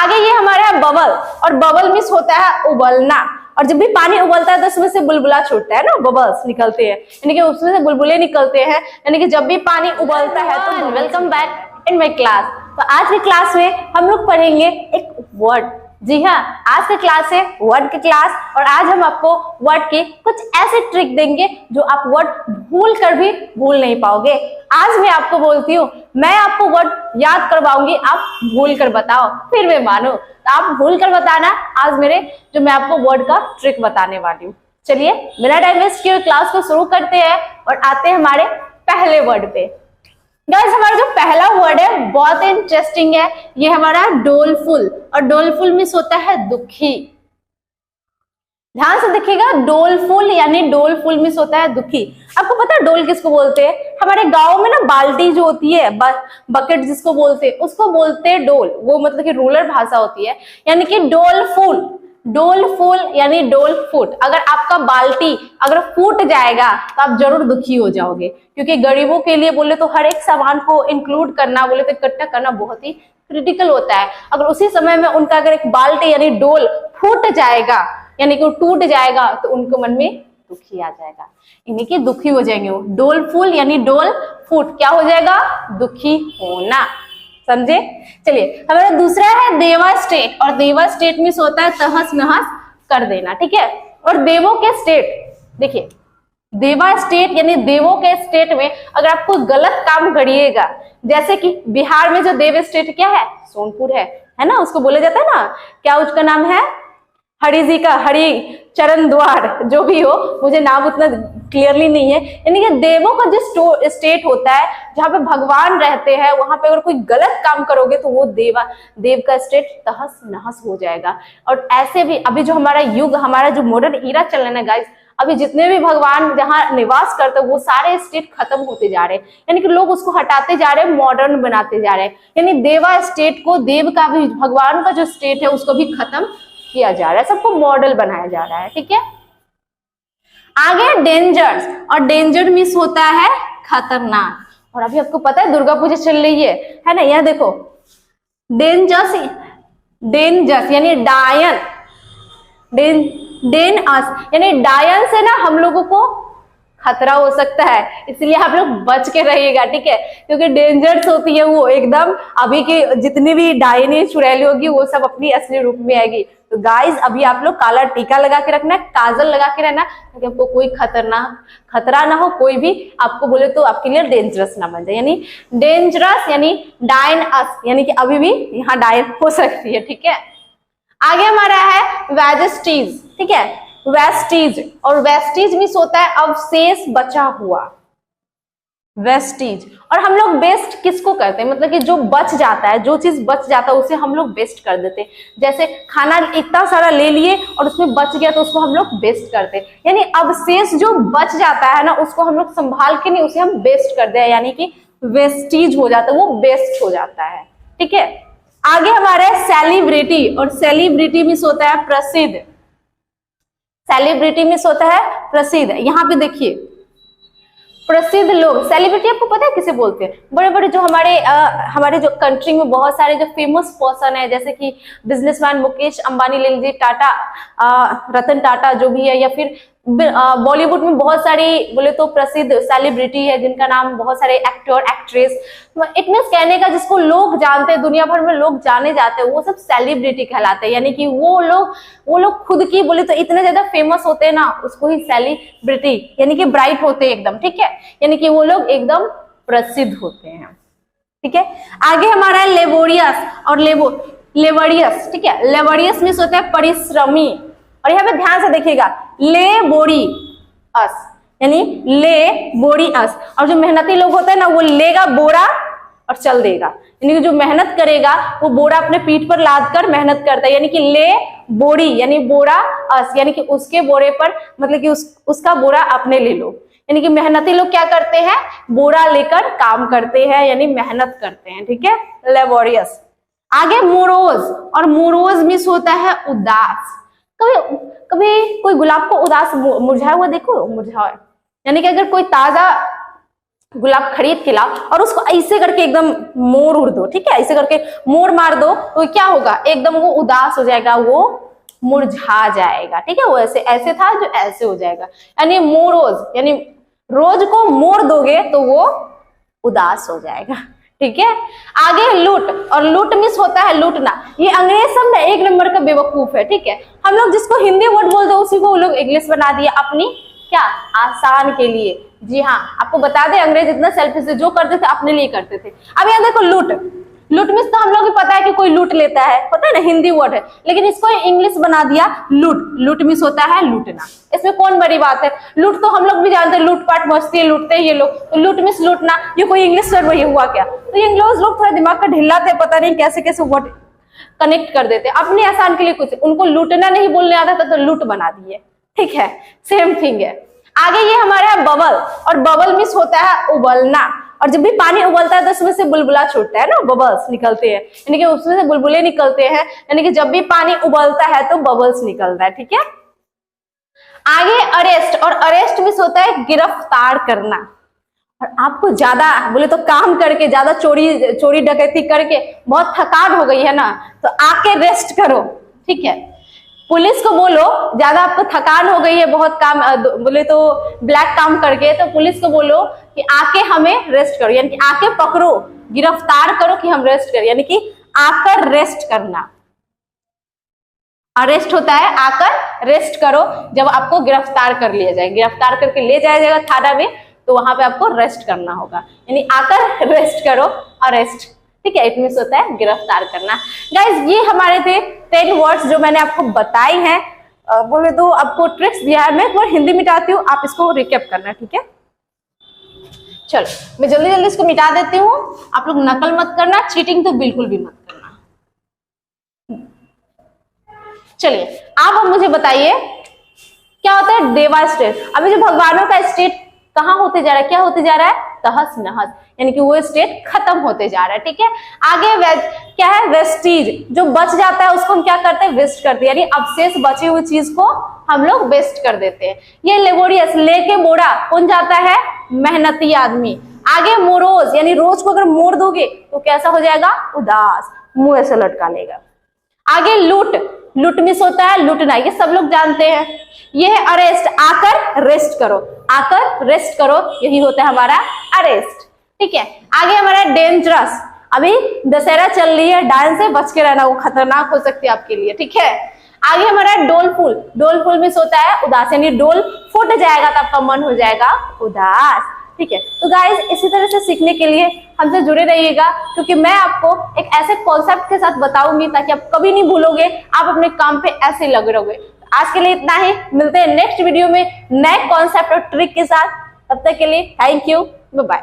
आगे ये हमारा बबल, और बबल मीन्स होता है उबलना, और जब भी पानी उबलता है तो उसमें से बुलबुला छूटता है ना, बबल्स निकलते हैं, यानी कि उसमें से बुलबुले निकलते हैं, यानी कि जब भी पानी उबलता है तो। Welcome back in my class. तो आज की क्लास में हम लोग पढ़ेंगे एक वर्ड। जी हाँ, आज की क्लास है वर्ड की क्लास, और आज हम आपको वर्ड की कुछ ऐसे ट्रिक देंगे जो आप वर्ड भूल कर भी भूल नहीं पाओगे। आज मैं आपको बोलती हूँ, मैं आपको वर्ड याद करवाऊंगी, आप भूल कर बताओ, फिर मैं मानू। तो आप भूल कर बताना आज मेरे जो मैं आपको वर्ड का ट्रिक बताने वाली हूँ। चलिए बिना टाइम वेस्ट किए क्लास को शुरू करते हैं और आते हैं हमारे पहले वर्ड पे। गाइस, हमारा जो पहला वर्ड है बहुत इंटरेस्टिंग है, ये हमारा डोलफुल, और डोलफुल मीन्स होता है दुखी। ध्यान से देखिएगा, डोलफुल यानी डोलफुल मीन्स होता है दुखी। आपको पता है डोल किसको बोलते हैं? हमारे गांव में ना बाल्टी जो होती है, बकेट जिसको बोलते हैं, उसको बोलते हैं डोल। वो मतलब कि रूरल भाषा होती है, यानी कि डोलफुल। डोलफुल यानी डोल फूट। अगर आपका बाल्टी अगर फूट जाएगा तो आप जरूर दुखी हो जाओगे, क्योंकि गरीबों के लिए बोले तो हर एक सामान को इंक्लूड करना, बोले तो इकट्ठा करना बहुत ही क्रिटिकल होता है। अगर उसी समय में उनका अगर एक बाल्टी यानी डोल फूट जाएगा, यानी कि वो टूट जाएगा, तो उनको मन में दुखी आ जाएगा, यानी कि दुखी हो जाएंगे वो। डोलफुल यानी डोल फूट, क्या हो जाएगा? दुखी होना। समझे? चलिए हमारा दूसरा है देवा स्टेट, और देवा स्टेट मीन्स होता है तहस नहस कर देना, ठीक है। और देवों के स्टेट, देखिए देवा स्टेट यानी देवों के स्टेट में अगर आप कोई गलत काम करिएगा, जैसे कि बिहार में जो देव स्टेट क्या है? सोनपुर है ना, उसको बोला जाता है ना, क्या उसका नाम है? हरि जी का, हरि चरण द्वार, जो भी हो, मुझे नाम उतना क्लियरली नहीं है। यानी कि देवों का जो स्टेट होता है जहाँ पे भगवान रहते हैं, वहां पे अगर कोई गलत काम करोगे तो वो देव का स्टेट तहस नहस हो जाएगा। और ऐसे भी अभी जो हमारा युग, हमारा जो मॉडर्न ईरा चल रहा है गाइस, अभी जितने भी भगवान जहाँ निवास करते हैं वो सारे स्टेट खत्म होते जा रहे हैं, यानी कि लोग उसको हटाते जा रहे हैं, मॉडर्न बनाते जा रहे हैं। यानी देवा स्टेट को, देव का भी, भगवान का जो स्टेट है उसको भी खत्म किया जा रहा है, सबको मॉडल बनाया जा रहा है, ठीक है। आगे डेंजर्स, और डेंजर मीन्स होता है खतरनाक। और अभी आपको पता है दुर्गा पूजा चल रही है ना, यह देखो डेंजर्स, डेंजर्स यानी डायन, डेनअस यानी डायन से ना हम लोगों को खतरा हो सकता है, इसलिए आप लोग बच के रहिएगा, ठीक है। क्योंकि डेंजर्स होती है वो एकदम, अभी की जितनी भी डायनी चुड़ैली होगी वो सब अपनी असली रूप में आएगी। तो गाइस अभी आप लोग काला टीका लगा के रखना, काजल लगा के रहना, ताकि आपको कोई खतरा ना हो, कोई भी आपको बोले तो आपके लिए डेंजरस ना बन जाए। यानी डेंजरस यानी डायनअस, यानी कि अभी भी यहाँ डायन हो सकती है, ठीक है। आगे हमारा है वेस्टीज, ठीक है, वेस्टीज, और वेस्टीज मीन्स होता है अवशेष बचा हुआ, वेस्टीज। और हम लोग बेस्ट किसको करते हैं? मतलब कि जो बच जाता है, जो चीज बच जाता है उसे हम लोग बेस्ट कर देते हैं। जैसे खाना इतना सारा ले लिए और उसमें बच गया तो उसको हम लोग बेस्ट करते हैं, यानी अवशेष जो बच जाता है ना उसको हम लोग संभाल के नहीं, उसे हम बेस्ट कर दे, यानी कि वेस्टीज हो जाता है, वो बेस्ट हो जाता है, ठीक है। आगे हमारे सेलिब्रिटी, और सेलिब्रिटी मीन्स होता है प्रसिद्ध, सेलिब्रिटी मीन्स होता है प्रसिद्ध। यहाँ पे देखिए प्रसिद्ध लोग, सेलिब्रिटी आपको पता है किसे बोलते हैं? बड़े बड़े जो हमारे जो कंट्री में बहुत सारे जो फेमस पर्सन है, जैसे कि बिजनेसमैन मुकेश अंबानी ले लीजिए, टाटा, रतन टाटा जो भी है, या फिर बॉलीवुड में बहुत सारी बोले तो प्रसिद्ध सेलिब्रिटी है जिनका नाम बहुत सारे एक्टर एक्ट्रेस, इट मींस कहने का जिसको लोग जानते हैं, दुनिया भर में लोग जाने जाते हैं, वो सब सेलिब्रिटी कहलाते हैं। यानी कि वो लोग खुद की बोले तो इतने ज्यादा फेमस होते हैं ना, उसको ही सेलिब्रिटी यानी कि ब्राइट होते हैं एकदम, ठीक है, यानी कि वो लोग एकदम प्रसिद्ध होते हैं, ठीक है। आगे हमारा है लेबोरियस, और लेबोरियस, ठीक है, लेबोरियस मीन्स होता है परिश्रमी। और यहाँ पे ध्यान से देखिएगा, लेबोरियस यानी लेबोरियस, और जो मेहनती लोग होते हैं ना वो लेगा बोरा और चल देगा, यानी कि जो मेहनत करेगा वो बोरा अपने पीठ पर लाद कर मेहनत करता है, यानी कि ले बोरी यानी बोरा अस, यानी कि उसके बोरे पर, मतलब कि उसका बोरा अपने ले लो। यानी कि मेहनती लोग क्या करते हैं? बोरा लेकर काम करते हैं, यानी मेहनत करते हैं, ठीक है, लेबोरियस। आगे मोरोज, और मोरोज मीन्स होता है उदास। कभी कोई गुलाब को उदास मुरझाया हुआ देखो, मुरझाया, यानी कि अगर कोई ताजा गुलाब खरीद के लाओ और उसको ऐसे करके एकदम मोड़ उड़ दो, ठीक है, ऐसे करके मोड़ मार दो तो क्या होगा, एकदम वो उदास हो जाएगा, वो मुरझा जाएगा, ठीक है। वो ऐसे ऐसे था जो ऐसे हो जाएगा, यानी मोरोज, यानी रोज को मोड़ दोगे तो वो उदास हो जाएगा, ठीक है। आगे लूट, और लूट मिस होता है लूटना। ये अंग्रेज सब ना एक नंबर का बेवकूफ है, ठीक है। हम लोग जिसको हिंदी वर्ड बोलते हैं उसी को वो लोग इंग्लिश बना दिया अपनी क्या आसान के लिए। जी हाँ, आपको बता दें अंग्रेज इतना सेल्फिश है, जो करते थे अपने लिए करते थे। अब यहाँ देखो लूट, लूट मिस तो हम लोग भी पता है कि कोई लूट लेता है, पता है ना, हिंदी वर्ड है, लेकिन इसको इंग्लिश बना दिया लूट। लूट मिस होता है लूटना, इसमें कौन बड़ी बात है। लूट तो हम लोग भी जानते हैं, लूटपाट मस्ती लूटते हैं ये लोग, तो लूट मिस लूटना ये कोई इंग्लिश वर्ड वही हुआ क्या। तो ये इंग्लिश लोग थोड़ा दिमाग का ढिल्ला थे, पता नहीं कैसे कैसे वर्ड कनेक्ट कर देते अपने आसान के लिए। कुछ उनको लूटना नहीं बोलने आता था तो लूट बना दिए, ठीक है, सेम थिंग है। आगे ये हमारा है बबल, और बबल मिस होता है उबलना। और जब भी पानी उबलता है तो उसमें से बुलबुला छूटता है ना, बबल्स निकलते हैं, यानी कि उसमें से बुलबुले निकलते हैं, यानी कि जब भी पानी उबलता है तो बबल्स निकलता है, ठीक है। आगे अरेस्ट, और अरेस्ट मिस होता है गिरफ्तार करना। और आपको ज्यादा बोले तो काम करके, ज्यादा चोरी डकैती करके बहुत थकान हो गई है ना, तो आके रेस्ट करो, ठीक है। पुलिस को बोलो ज्यादा आपको थकान हो गई है, बहुत काम बोले तो ब्लैक काम करके, तो पुलिस को बोलो कि आके हमें रेस्ट करो, यानी कि आके पकड़ो, गिरफ्तार करो कि हम रेस्ट करें, यानी कि आकर रेस्ट करना। अरेस्ट होता है आकर रेस्ट करो, जब आपको गिरफ्तार कर लिया जाए, गिरफ्तार करके ले जाया जाएगा थाना में, तो वहां पे आपको रेस्ट करना होगा, यानी आकर रेस्ट करो, अरेस्ट, ठीक है। इट मींस होता है गिरफ्तार करना। गाइज ये हमारे थे 10 वर्ड्स जो मैंने आपको बताए हैं, बोले तो आपको ट्रिक्स दिया है। मैं एक बार हिंदी मिटाती हूँ, आप इसको रिकैप करना, ठीक है। चलो मैं जल्दी जल्दी इसको मिटा देती हूँ, आप लोग नकल मत करना, चीटिंग तो बिल्कुल भी मत करना। चलिए आप मुझे बताइए क्या होता है देवा स्टेट। अभी जो भगवानों का स्टेट कहाँ होते जा रहा है, क्या होते जा रहा है, तहस नहस, यानी कि वो स्टेट खत्म होते जा रहा है, ठीक है। आगे क्या है, वेस्टीज, जो बच जाता है उसको हम क्या करते हैं, वेस्ट करते हैं, यानी अवशेष बची हुई चीज को हम लोग वेस्ट कर देते हैं। ये लेबोरियस, लेके बोरा, कौन जाता है, मेहनती आदमी। आगे मोरोज, यानी रोज को अगर मोड़ दोगे तो कैसा हो जाएगा, उदास, मुंह ऐसे लटका लेगा। आगे लूट, लूट मिस होता है लूटना, ये सब लोग जानते हैं। ये है अरेस्ट, आकर रेस्ट करो, आकर रेस्ट करो, यही होता है हमारा अरेस्ट, ठीक है। आगे हमारा डेंजरस, अभी दशहरा चल रही है, डांस से बच के रहना, वो खतरनाक हो सकती है आपके लिए, ठीक है। आगे हमारा डोलफुल, डोलफुल मिस होता है उदास, यानी डोल फूट जाएगा तो आपका मन हो जाएगा उदास, ठीक है। तो गाइज इसी तरह से सीखने के लिए हमसे जुड़े रहिएगा, क्योंकि मैं आपको एक ऐसे कॉन्सेप्ट के साथ बताऊंगी ताकि आप कभी नहीं भूलोगे, आप अपने काम पे ऐसे लगे रहोगे। आज के लिए इतना ही, मिलते हैं नेक्स्ट वीडियो में नए कॉन्सेप्ट और ट्रिक के साथ। तब तक के लिए थैंक यू, बाय बाय।